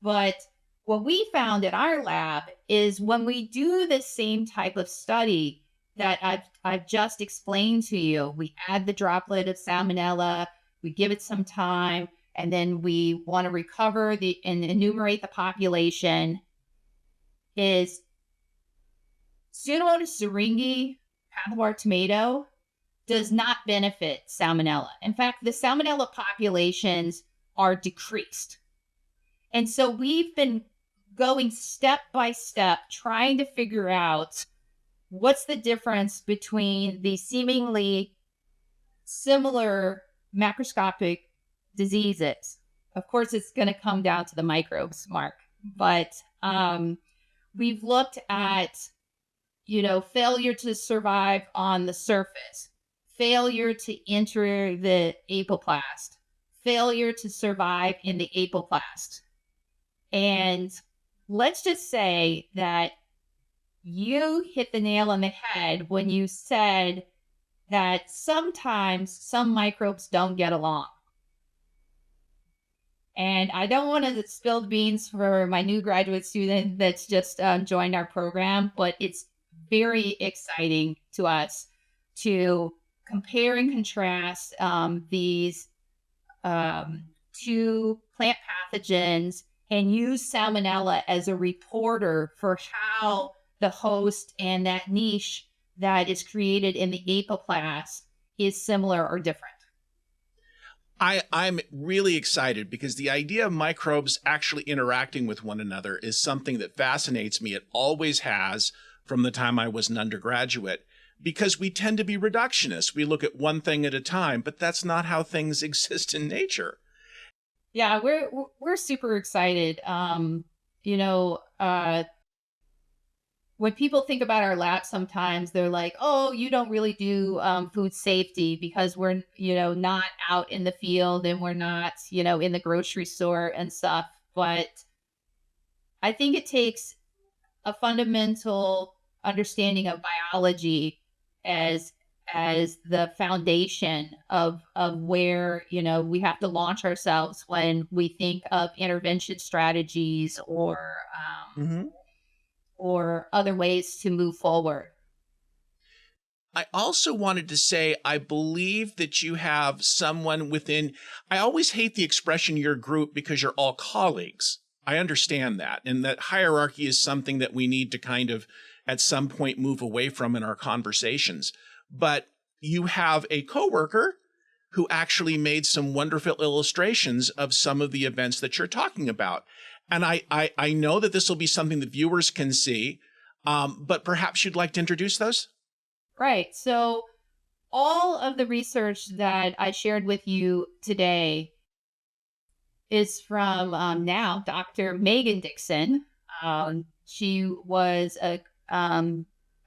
But what we found at our lab is when we do the same type of study that I've just explained to you, we add the droplet of Salmonella, we give it some time, and then we want to recover and enumerate the population, is Pseudomonas syringae pathovar tomato does not benefit Salmonella. In fact, the Salmonella populations are decreased. And so we've been going step by step, trying to figure out what's the difference between the seemingly similar macroscopic diseases. Of course, it's going to come down to the microbes, Mark. But we've looked at failure to survive on the surface, failure to enter the apoplast, failure to survive in the apoplast. And let's just say that you hit the nail on the head when you said that sometimes some microbes don't get along. And I don't want to spill the beans for my new graduate student that's just joined our program, but it's very exciting to us to compare and contrast these two plant pathogens and use Salmonella as a reporter for how the host and that niche that is created in the apoplast is similar or different. I'm really excited because the idea of microbes actually interacting with one another is something that fascinates me. It always has from the time I was an undergraduate, because we tend to be reductionists. We look at one thing at a time, but that's not how things exist in nature. Yeah, we're super excited. You know, when people think about our lab, sometimes they're like, "Oh, you don't really do food safety because we're, not out in the field and we're not, in the grocery store and stuff." But I think it takes a fundamental understanding of biology as the foundation of where we have to launch ourselves when we think of intervention strategies Mhm. or other ways to move forward. I also wanted to say, I believe that you have someone within, I always hate the expression your group because you're all colleagues. I understand that. And that hierarchy is something that we need to kind of at some point move away from in our conversations. But you have a coworker who actually made some wonderful illustrations of some of the events that you're talking about. And I know that this will be something that viewers can see, but perhaps you'd like to introduce those? Right. So all of the research that I shared with you today is from now Dr. Megan Dixon. She was a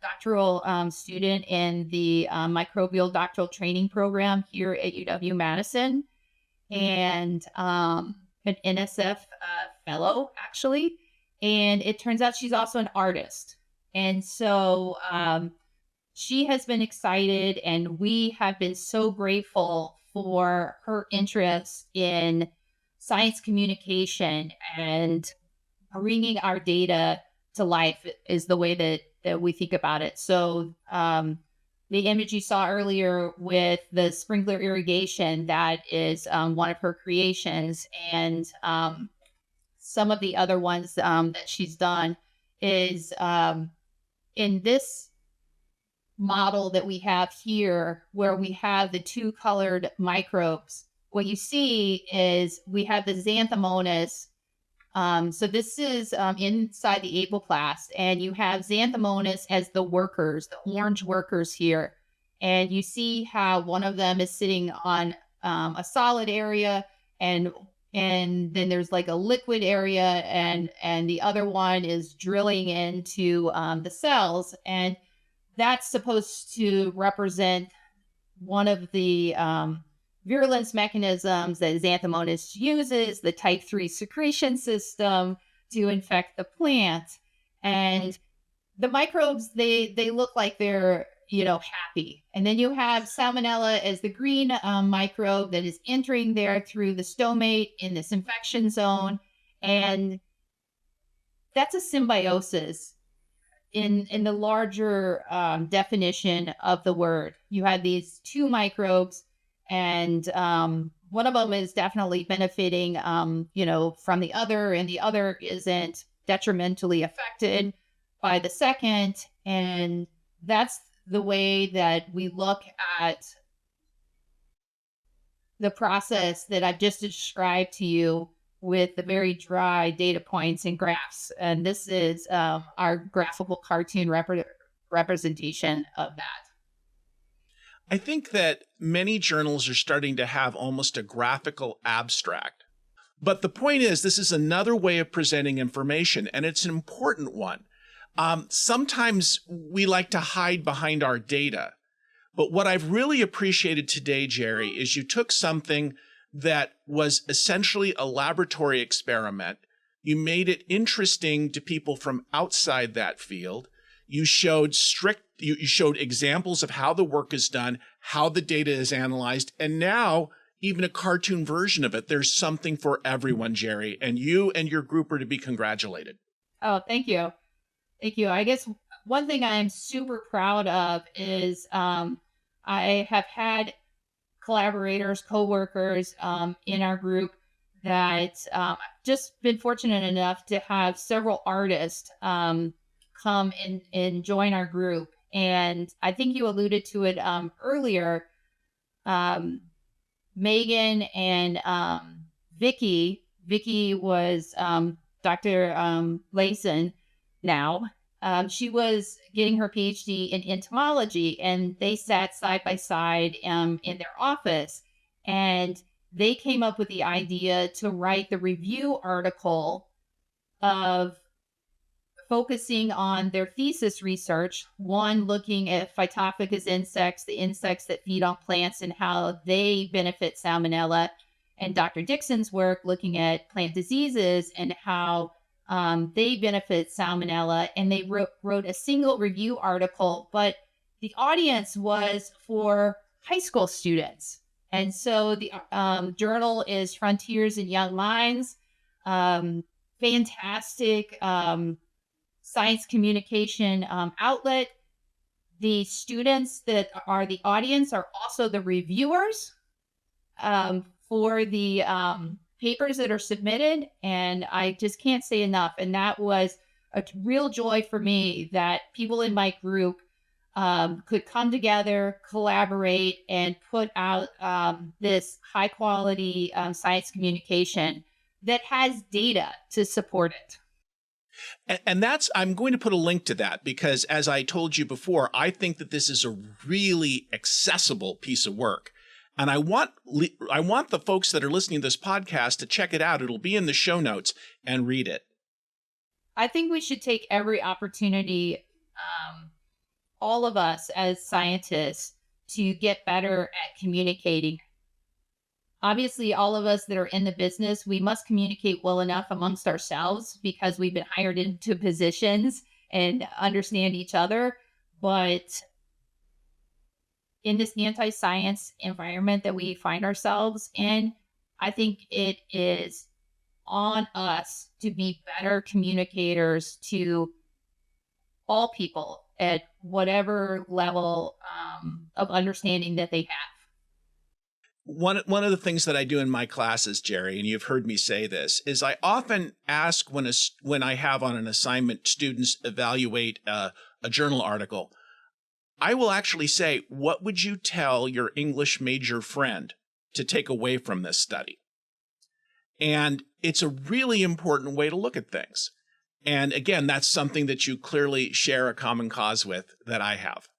doctoral student in the microbial doctoral training program here at UW Madison, and an NSF fellow, actually. And it turns out she's also an artist. And so she has been excited, and we have been so grateful for her interest in science communication and bringing our data to life is the way that we think about it. So the image you saw earlier with the sprinkler irrigation, that is one of her creations. And some of the other ones that she's done is in this model that we have here, where we have the two colored microbes. What you see is we have the Xanthomonas. So this is inside the apoplast, and you have Xanthomonas as the workers, the orange workers here. And you see how one of them is sitting on a solid area, and then there's like a liquid area, and the other one is drilling into the cells, and that's supposed to represent one of the virulence mechanisms that Xanthomonas uses, the type 3 secretion system to infect the plant. And the microbes, they look like they're, happy. And then you have Salmonella as the green microbe that is entering there through the stomate in this infection zone. And that's a symbiosis in the larger definition of the word. You have these two microbes, and one of them is definitely benefiting, from the other, and the other isn't detrimentally affected by the second. And that's the way that we look at the process that I've just described to you with the very dry data points and graphs. And this is our graphical cartoon representation of that. I think that many journals are starting to have almost a graphical abstract. But the point is, this is another way of presenting information, and it's an important one. Sometimes we like to hide behind our data. But what I've really appreciated today, Jeri, is you took something that was essentially a laboratory experiment. You made it interesting to people from outside that field. You showed you showed examples of how the work is done, how the data is analyzed, and now even a cartoon version of it. There's something for everyone, Jeri, and you and your group are to be congratulated. Oh, thank you. Thank you. I guess one thing I'm super proud of is I have had collaborators, coworkers in our group that just been fortunate enough to have several artists come and join our group. And I think you alluded to it earlier. Megan and Vicky. Vicky was Dr. Layson now. She was getting her PhD in entomology, and they sat side by side in their office. And they came up with the idea to write the review article of focusing on their thesis research, one looking at Phytophagous insects, the insects that feed on plants and how they benefit Salmonella, and Dr. Dixon's work looking at plant diseases and how they benefit Salmonella. And they wrote a single review article, but the audience was for high school students. And so the journal is Frontiers in Young Minds. Fantastic science communication outlet. The students that are the audience are also the reviewers for the papers that are submitted. And I just can't say enough. And that was a real joy for me that people in my group could come together, collaborate, and put out this high quality science communication that has data to support it. And I'm going to put a link to that because, as I told you before, I think that this is a really accessible piece of work. And I want the folks that are listening to this podcast to check it out. It'll be in the show notes and read it. I think we should take every opportunity, all of us as scientists, to get better at communicating. Obviously, all of us that are in the business, we must communicate well enough amongst ourselves because we've been hired into positions and understand each other. But in this anti-science environment that we find ourselves in, I think it is on us to be better communicators to all people at whatever level of understanding that they have. One of the things that I do in my classes, Jeri, and you've heard me say this, is I often ask when I have on an assignment students evaluate a journal article, I will actually say, what would you tell your English major friend to take away from this study? And it's a really important way to look at things. And again, that's something that you clearly share a common cause with that I have.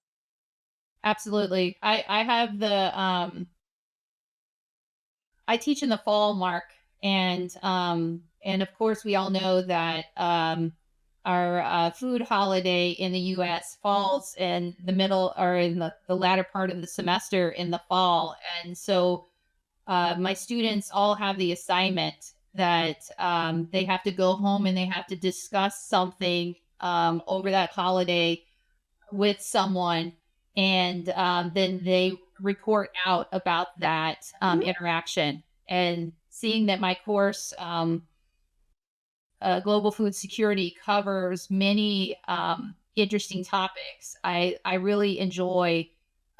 Absolutely. I have I teach in the fall, Mark, and of course we all know that our food holiday in the U.S. falls in the middle or in the latter part of the semester in the fall, and so my students all have the assignment that they have to go home and they have to discuss something over that holiday with someone, and then they report out about that interaction. And seeing that my course, Global Food Security, covers many interesting topics, I really enjoy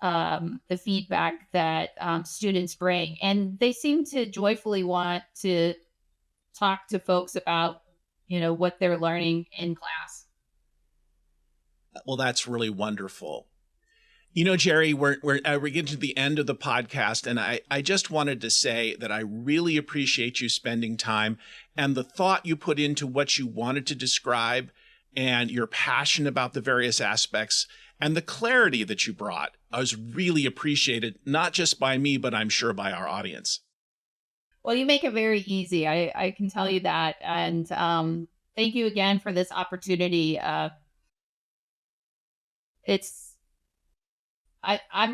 the feedback that students bring. And they seem to joyfully want to talk to folks about, what they're learning in class. Well, that's really wonderful. Jeri, we're getting to the end of the podcast, and I just wanted to say that I really appreciate you spending time and the thought you put into what you wanted to describe and your passion about the various aspects and the clarity that you brought. I was really appreciated, not just by me, but I'm sure by our audience. Well, you make it very easy. I can tell you that. And thank you again for this opportunity. I'm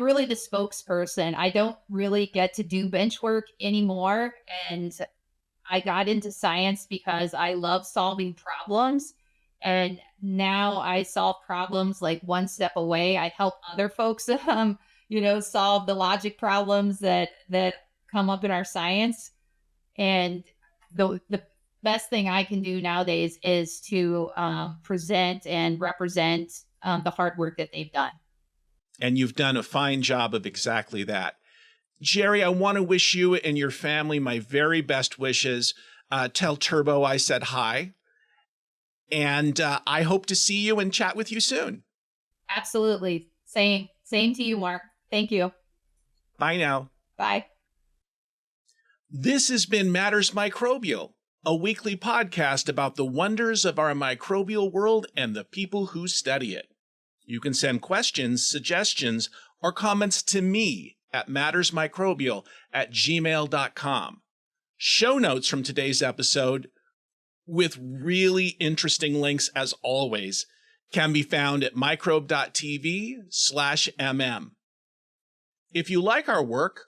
really the spokesperson. I don't really get to do bench work anymore. And I got into science because I love solving problems. And now I solve problems like one step away. I help other folks, solve the logic problems that come up in our science. And the best thing I can do nowadays is to present and represent the hard work that they've done. And you've done a fine job of exactly that. Jeri, I want to wish you and your family my very best wishes. Tell Turbo I said hi. And I hope to see you and chat with you soon. Absolutely. Same to you, Mark. Thank you. Bye now. Bye. This has been Matters Microbial, a weekly podcast about the wonders of our microbial world and the people who study it. You can send questions, suggestions, or comments to me at mattersmicrobial@gmail.com. Show notes from today's episode, with really interesting links as always, can be found at microbe.tv/mm. If you like our work,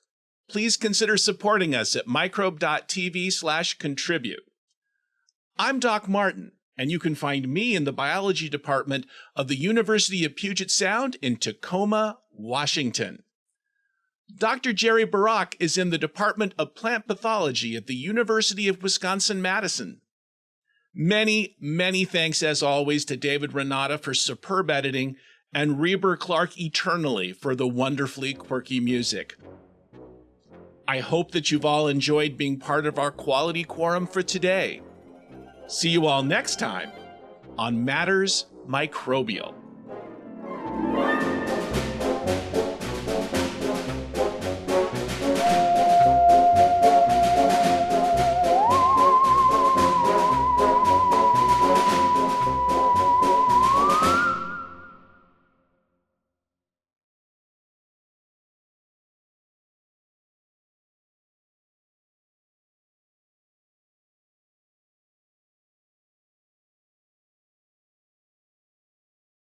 please consider supporting us at microbe.tv/contribute. I'm Doc Martin, and you can find me in the biology department of the University of Puget Sound in Tacoma, Washington. Dr. Jeri Barak is in the Department of Plant Pathology at the University of Wisconsin Madison. Many, many thanks, as always, to David Renata for superb editing and Reber Clark eternally for the wonderfully quirky music. I hope that you've all enjoyed being part of our quality quorum for today. See you all next time on Matters Microbial.